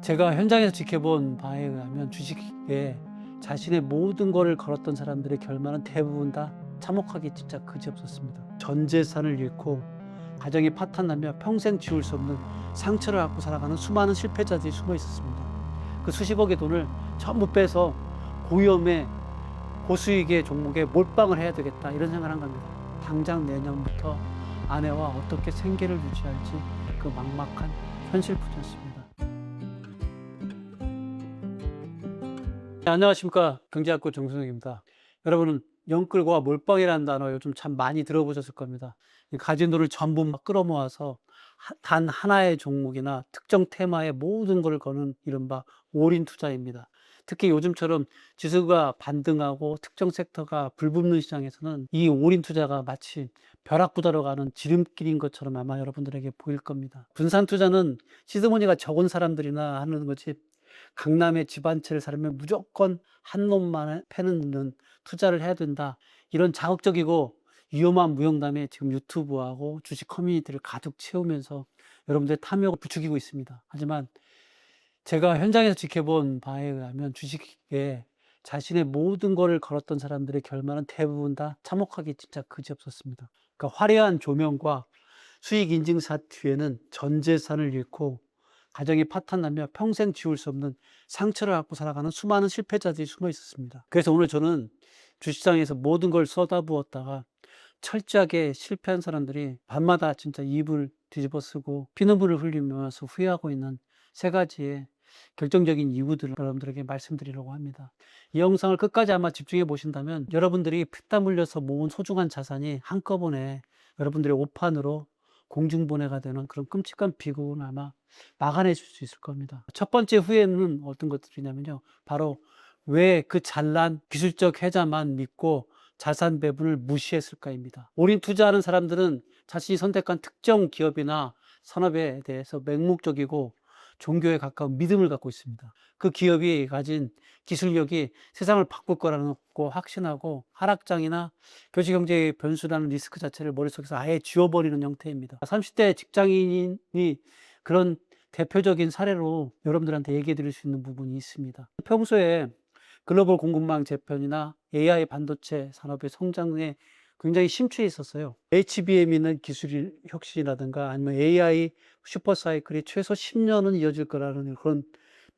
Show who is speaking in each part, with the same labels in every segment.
Speaker 1: 제가 현장에서 지켜본 바에 의하면 주식에 자신의 모든 거를 걸었던 사람들의 결말은 대부분 다 참혹하기 진짜 그지없었습니다. 전 재산을 잃고 가정이 파탄나며 평생 지울 수 없는 상처를 안고 살아가는 수많은 실패자들이 숨어 있었습니다. 그 수십억의 돈을 전부 빼서 고위험의 고수익의 종목에 몰빵을 해야 되겠다, 이런 생각을 한 겁니다. 당장 내년부터 아내와 어떻게 생계를 유지할지 그 막막한 현실부터였습니다. 네, 안녕하십니까, 경제학과 정순욱입니다. 여러분은 영끌과 몰빵이라는 단어 요즘 참 많이 들어보셨을 겁니다. 가진 돈을 전부 막 끌어모아서 단 하나의 종목이나 특정 테마의 모든 걸 거는 이른바 올인 투자입니다. 특히 요즘처럼 지수가 반등하고 특정 섹터가 불붙는 시장에서는 이 올인 투자가 마치 벼락부다로 가는 지름길인 것처럼 아마 여러분들에게 보일 겁니다. 분산 투자는 시드머니가 적은 사람들이나 하는 거지, 강남의 집 한 채를 사려면 무조건 한 놈만 패는 투자를 해야 된다, 이런 자극적이고 위험한 무용담에 지금 유튜브하고 주식 커뮤니티를 가득 채우면서 여러분들의 탐욕을 부추기고 있습니다. 하지만 제가 현장에서 지켜본 바에 의하면 주식에 자신의 모든 거를 걸었던 사람들의 결말은 대부분 다 참혹하기 진짜 그지없었습니다. 그러니까 화려한 조명과 수익 인증샷 뒤에는 전 재산을 잃고 가정이 파탄나며 평생 지울 수 없는 상처를 안고 살아가는 수많은 실패자들이 숨어 있었습니다. 그래서 오늘 저는 주식시장에서 모든 걸 쏟아부었다가 철저하게 실패한 사람들이 밤마다 진짜 입을 뒤집어 쓰고 피눈물을 흘리면서 후회하고 있는 세 가지의 결정적인 이유들을 여러분들에게 말씀드리려고 합니다. 이 영상을 끝까지 아마 집중해 보신다면 여러분들이 피땀 흘려서 모은 소중한 자산이 한꺼번에 여러분들의 오판으로 공중분해가 되는 그런 끔찍한 비극은 아마 막아내실 수 있을 겁니다. 첫 번째 후회는 어떤 것들이냐면요, 바로 왜 그 잘난 기술적 해자만 믿고 자산 배분을 무시했을까입니다. 올인 투자하는 사람들은 자신이 선택한 특정 기업이나 산업에 대해서 맹목적이고 종교에 가까운 믿음을 갖고 있습니다. 그 기업이 가진 기술력이 세상을 바꿀 거라는 거 확신하고 하락장이나 교시경제의 변수라는 리스크 자체를 머릿속에서 아예 지워버리는 형태입니다. 30대 직장인이 그런 대표적인 사례로 여러분들한테 얘기해 드릴 수 있는 부분이 있습니다. 평소에 글로벌 공급망 재편이나 AI 반도체 산업의 성장에 굉장히 심취해 있었어요. HBM이나 기술 혁신이라든가 아니면 AI 슈퍼사이클이 최소 10년은 이어질 거라는 그런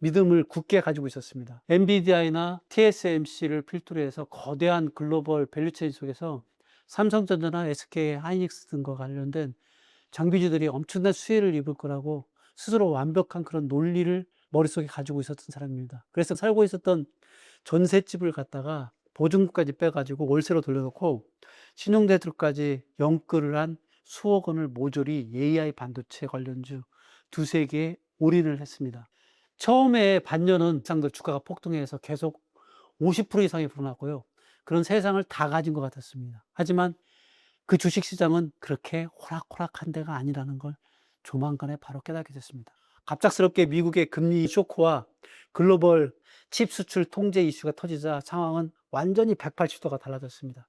Speaker 1: 믿음을 굳게 가지고 있었습니다. 엔비디아나 TSMC를 필두로 해서 거대한 글로벌 밸류체인 속에서 삼성전자나 SK 하이닉스 등과 관련된 장비주들이 엄청난 수혜를 입을 거라고 스스로 완벽한 그런 논리를 머릿속에 가지고 있었던 사람입니다. 그래서 살고 있었던 전셋집을 갖다가 보증금까지 빼가지고 월세로 돌려놓고 신용대출까지 연끌을 한 수억 원을 모조리 AI 반도체 관련주 두세 개에 올인을 했습니다. 처음에 반년은 상도 주가가 폭등해서 계속 50% 이상이 불어났고요. 그런 세상을 다 가진 것 같았습니다. 하지만 그 주식시장은 그렇게 호락호락한 데가 아니라는 걸 조만간에 바로 깨닫게 됐습니다. 갑작스럽게 미국의 금리 쇼크와 글로벌 칩 수출 통제 이슈가 터지자 상황은 완전히 180도가 달라졌습니다.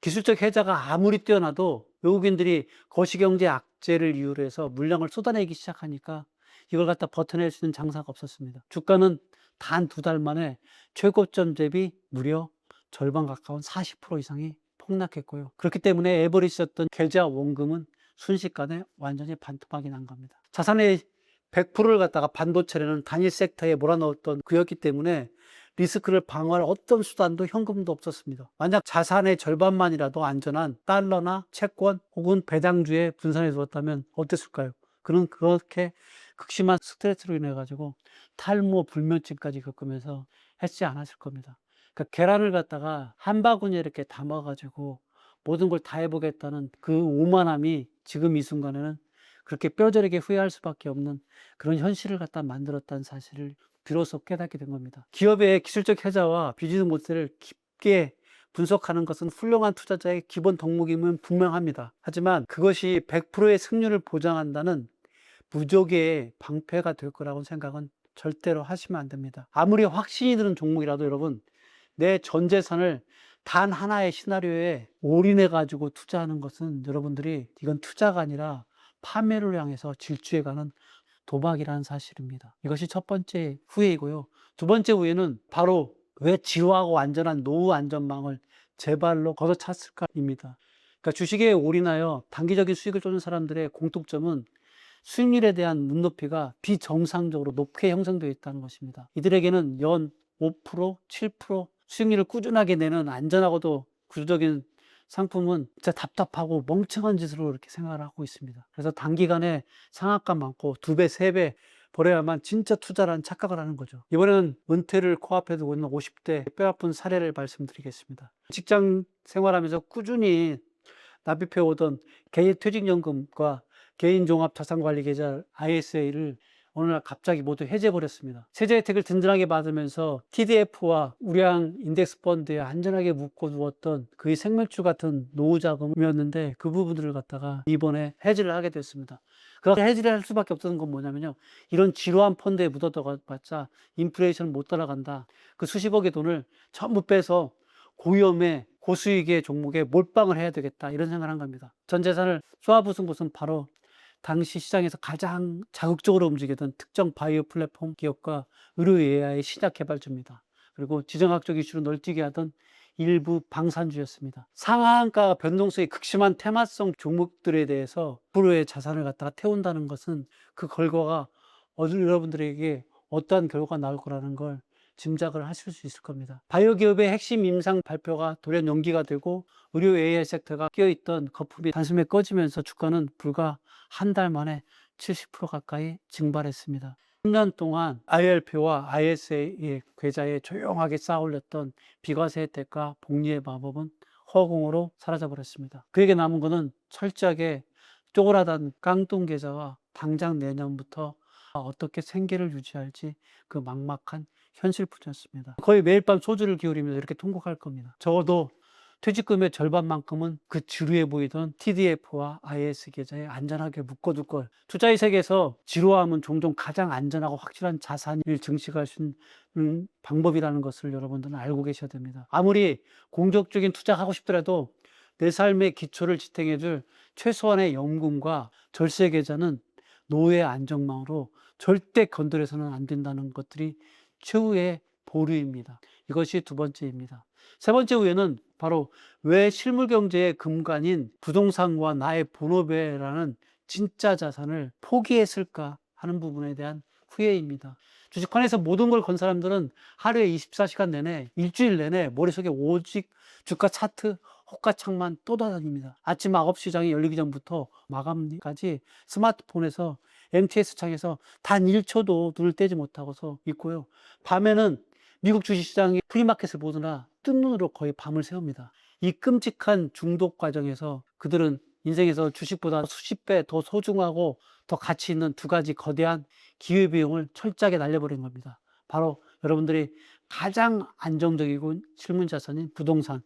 Speaker 1: 기술적 해자가 아무리 뛰어나도 외국인들이 거시경제 악재를 이유로 해서 물량을 쏟아내기 시작하니까 이걸 갖다 버텨낼 수 있는 장사가 없었습니다. 주가는 단 2달 만에 최고점 대비 무려 절반 가까운 40% 이상이 폭락했고요. 그렇기 때문에 에버리지였던 계좌 원금은 순식간에 완전히 반토막이 난 겁니다. 자산의 100%를 갖다가 반도체라는 단일 섹터에 몰아넣었던 그였기 때문에 리스크를 방어할 어떤 수단도 현금도 없었습니다. 만약 자산의 절반만이라도 안전한 달러나 채권 혹은 배당주에 분산해 두었다면 어땠을까요? 그는 그렇게 극심한 스트레스로 인해 가지고 탈모 불면증까지 겪으면서 했지 않았을 겁니다. 그러니까 계란을 갖다가 한 바구니에 이렇게 담아 가지고 모든 걸 다 해보겠다는 그 오만함이 지금 이 순간에는 그렇게 뼈저리게 후회할 수밖에 없는 그런 현실을 갖다 만들었다는 사실을 비로소 깨닫게 된 겁니다. 기업의 기술적 해자와 비즈니스 모델을 깊게 분석하는 것은 훌륭한 투자자의 기본 덕목임은 분명합니다. 하지만 그것이 100%의 승률을 보장한다는 무적의 방패가 될 거라고 생각은 절대로 하시면 안 됩니다. 아무리 확신이 드는 종목이라도 여러분, 내 전 재산을 단 하나의 시나리오에 올인해 가지고 투자하는 것은 여러분들이 이건 투자가 아니라 파멸을 향해서 질주해 가는 도박이라는 사실입니다. 이것이 첫 번째 후회이고요. 두 번째 후회는 바로 왜 지루하고 안전한 노후 안전망을 제발로 걷어찼을까입니다. 그러니까 주식에 올인하여 단기적인 수익을 쫓는 사람들의 공통점은 수익률에 대한 눈높이가 비정상적으로 높게 형성되어 있다는 것입니다. 이들에게는 연 5%, 7% 수익률을 꾸준하게 내는 안전하고도 구조적인 상품은 진짜 답답하고 멍청한 짓으로 이렇게 생각을 하고 있습니다. 그래서 단기간에 상한가 많고 2배, 3배 벌어야만 진짜 투자라는 착각을 하는 거죠. 이번에는 은퇴를 코앞에 두고 있는 50대 뼈아픈 사례를 말씀드리겠습니다. 직장 생활하면서 꾸준히 납입해 오던 개인퇴직연금과 개인종합자산관리계좌 ISA를 어느 날 갑자기 모두 해제해버렸습니다. 세제 혜택을 든든하게 받으면서 TDF와 우량 인덱스 펀드에 안전하게 묶어두었던 그의 생명줄 같은 노후 자금이었는데 그 부분들을 갖다가 이번에 해지를 하게 됐습니다. 그렇게 해지를 할 수밖에 없었던 건 뭐냐면요. 이런 지루한 펀드에 묻어둬봤자 인플레이션 못 따라간다. 그 수십억의 돈을 전부 빼서 고위험의 고수익의 종목에 몰빵을 해야 되겠다. 이런 생각을 한 겁니다. 전 재산을 쏘아부순 것은 바로 당시 시장에서 가장 자극적으로 움직이던 특정 바이오 플랫폼 기업과 의료 AI 신약 개발주입니다. 그리고 지정학적 이슈로 널뛰게 하던 일부 방산주였습니다. 상한가 변동성이 극심한 테마성 종목들에 대해서 프로의 자산을 갖다가 태운다는 것은 그 결과가 여러분들에게 어떠한 결과가 나올 거라는 걸 짐작을 하실 수 있을 겁니다. 바이오 기업의 핵심 임상 발표가 돌연 연기가 되고 의료 AI 섹터가 끼어있던 거품이 단숨에 꺼지면서 주가는 불과 한 달 만에 70% 가까이 증발했습니다. 10년 동안 IRP와 ISA 계좌에 조용하게 쌓아올렸던 비과세 혜택과 복리의 마법은 허공으로 사라져버렸습니다. 그에게 남은 것은 철저하게 쪼그라든 깡통 계좌와 당장 내년부터 어떻게 생계를 유지할지 그 막막한 현실뿐이었습니다. 거의 매일 밤 소주를 기울이면서 이렇게 통곡할 겁니다. 적어도 퇴직금의 절반만큼은 그 지루해 보이던 TDF와 IS 계좌에 안전하게 묶어둘 걸. 투자의 세계에서 지루함은 종종 가장 안전하고 확실한 자산을 증식할 수 있는 방법이라는 것을 여러분들은 알고 계셔야 됩니다. 아무리 공격적인 투자하고 싶더라도 내 삶의 기초를 지탱해줄 최소한의 연금과 절세 계좌는 노후의 안정망으로 절대 건드려서는 안 된다는 것들이 최후의 보류입니다. 이것이 두 번째입니다. 세 번째 후에는 바로 왜 실물 경제의 근간인 부동산과 나의 본업이라는 진짜 자산을 포기했을까 하는 부분에 대한 후회입니다. 주식판에서 모든 걸 건 사람들은 하루에 24시간 내내, 일주일 내내 머릿속에 오직 주가 차트, 호가창만 떠다닙니다. 아침 9시 시장이 열리기 전부터 마감까지 스마트폰에서 MTS 창에서 단 1초도 눈을 떼지 못하고서 있고요. 밤에는 미국 주식시장의 프리마켓을 보느라 뜬 눈으로 거의 밤을 새웁니다. 이 끔찍한 중독 과정에서 그들은 인생에서 주식보다 수십 배 더 소중하고 더 가치 있는 두 가지 거대한 기회비용을 철저하게 날려버린 겁니다. 바로 여러분들이 가장 안정적이고 실물자산인 부동산,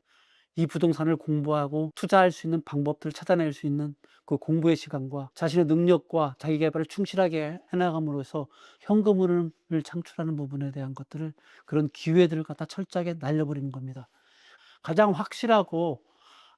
Speaker 1: 이 부동산을 공부하고 투자할 수 있는 방법들을 찾아낼 수 있는 그 공부의 시간과 자신의 능력과 자기 개발을 충실하게 해나감으로써 현금 흐름을 창출하는 부분에 대한 것들을, 그런 기회들을 갖다 철저하게 날려버리는 겁니다. 가장 확실하고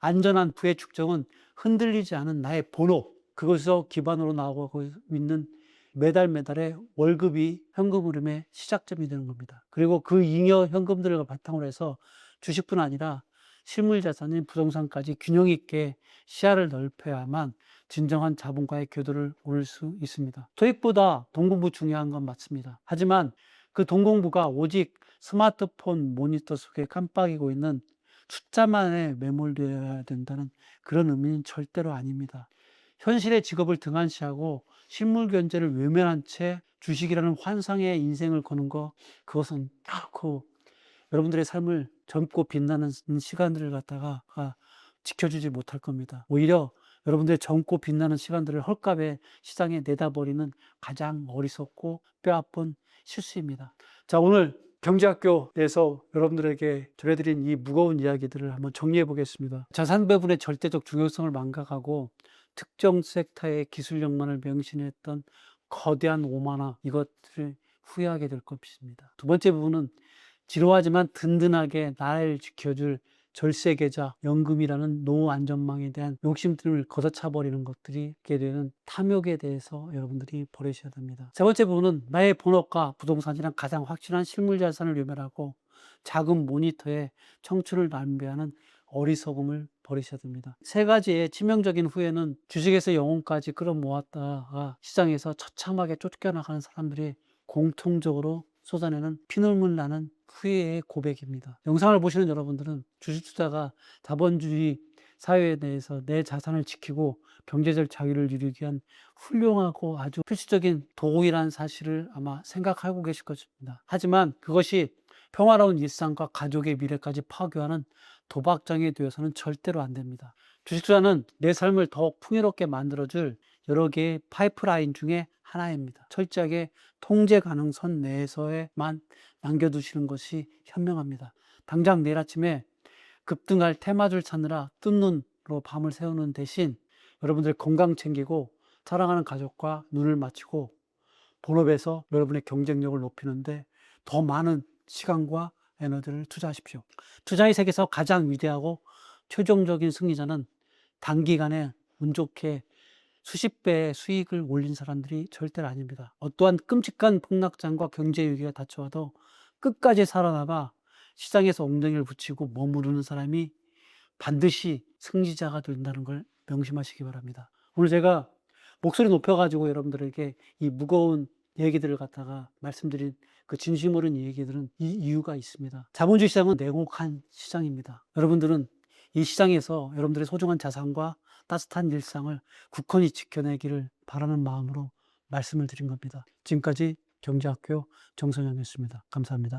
Speaker 1: 안전한 부의 축적은 흔들리지 않은 나의 본업, 그것에서 기반으로 나오고 있는 매달의 월급이 현금 흐름의 시작점이 되는 겁니다. 그리고 그 잉여 현금들을 바탕으로 해서 주식뿐 아니라 실물 자산인 부동산까지 균형 있게 시야를 넓혀야만 진정한 자본과의 교도를 오를 수 있습니다. 토익보다 돈 공부 중요한 건 맞습니다. 하지만 그 돈 공부가 오직 스마트폰 모니터 속에 깜빡이고 있는 숫자만에 매몰되어야 된다는 그런 의미는 절대로 아닙니다. 현실의 직업을 등한시하고 실물 견제를 외면한 채 주식이라는 환상의 인생을 거는 거, 그것은 결코 여러분들의 삶을 젊고 빛나는 시간들을 갖다가 지켜주지 못할 겁니다. 오히려 여러분들의 젊고 빛나는 시간들을 헐값에 시장에 내다버리는 가장 어리석고 뼈아픈 실수입니다. 자, 오늘 경제학교에서 여러분들에게 전해드린 이 무거운 이야기들을 한번 정리해 보겠습니다. 자산 배분의 절대적 중요성을 망각하고 특정 섹터의 기술력만을 명신했던 거대한 오만화, 이것들을 후회하게 될 것입니다. 두 번째 부분은 지루하지만 든든하게 나를 지켜줄 절세 계좌, 연금이라는 노후 안전망에 대한 욕심들을 걷어차 버리는 것들이 있게 되는 탐욕에 대해서 여러분들이 버리셔야 됩니다. 세 번째 부분은 나의 본업과 부동산이란 가장 확실한 실물 자산을 유멸하고 작은 모니터에 청춘을 낭비하는 어리석음을 버리셔야 됩니다. 세 가지의 치명적인 후회는 주식에서 영혼까지 끌어모았다가 시장에서 처참하게 쫓겨나가는 사람들이 공통적으로 쏟아내는 피눈물 나는 후회의 고백입니다. 영상을 보시는 여러분들은 주식 투자가 자본주의 사회에 대해서 내 자산을 지키고 경제적 자유를 이루기 위한 훌륭하고 아주 필수적인 도구이라는 사실을 아마 생각하고 계실 것입니다. 하지만 그것이 평화로운 일상과 가족의 미래까지 파괴하는 도박장이 되어서는 절대로 안 됩니다. 주식 투자는 내 삶을 더욱 풍요롭게 만들어줄 여러 개의 파이프라인 중에 하나입니다. 철저하게 통제 가능선 내에서만 남겨두시는 것이 현명합니다. 당장 내일 아침에 급등할 테마주를 찾느라 뜬 눈으로 밤을 새우는 대신 여러분들 건강 챙기고 사랑하는 가족과 눈을 맞추고 본업에서 여러분의 경쟁력을 높이는데 더 많은 시간과 에너지를 투자하십시오. 투자의 세계에서 가장 위대하고 최종적인 승리자는 단기간에 운 좋게 수십 배의 수익을 올린 사람들이 절대로 아닙니다. 어떠한 끔찍한 폭락장과 경제 위기가 닥쳐와도 끝까지 살아나가 시장에서 엉덩이를 붙이고 머무르는 사람이 반드시 승리자가 된다는 걸 명심하시기 바랍니다. 오늘 제가 목소리 높여가지고 여러분들에게 이 무거운 얘기들을 갖다가 말씀드린 그 진심 어린 얘기들은 이 이유가 있습니다. 자본주의 시장은 냉혹한 시장입니다. 여러분들은 이 시장에서 여러분들의 소중한 자산과 따뜻한 일상을 굳건히 지켜내기를 바라는 마음으로 말씀을 드린 겁니다. 지금까지 경제학교 정선영이었습니다. 감사합니다.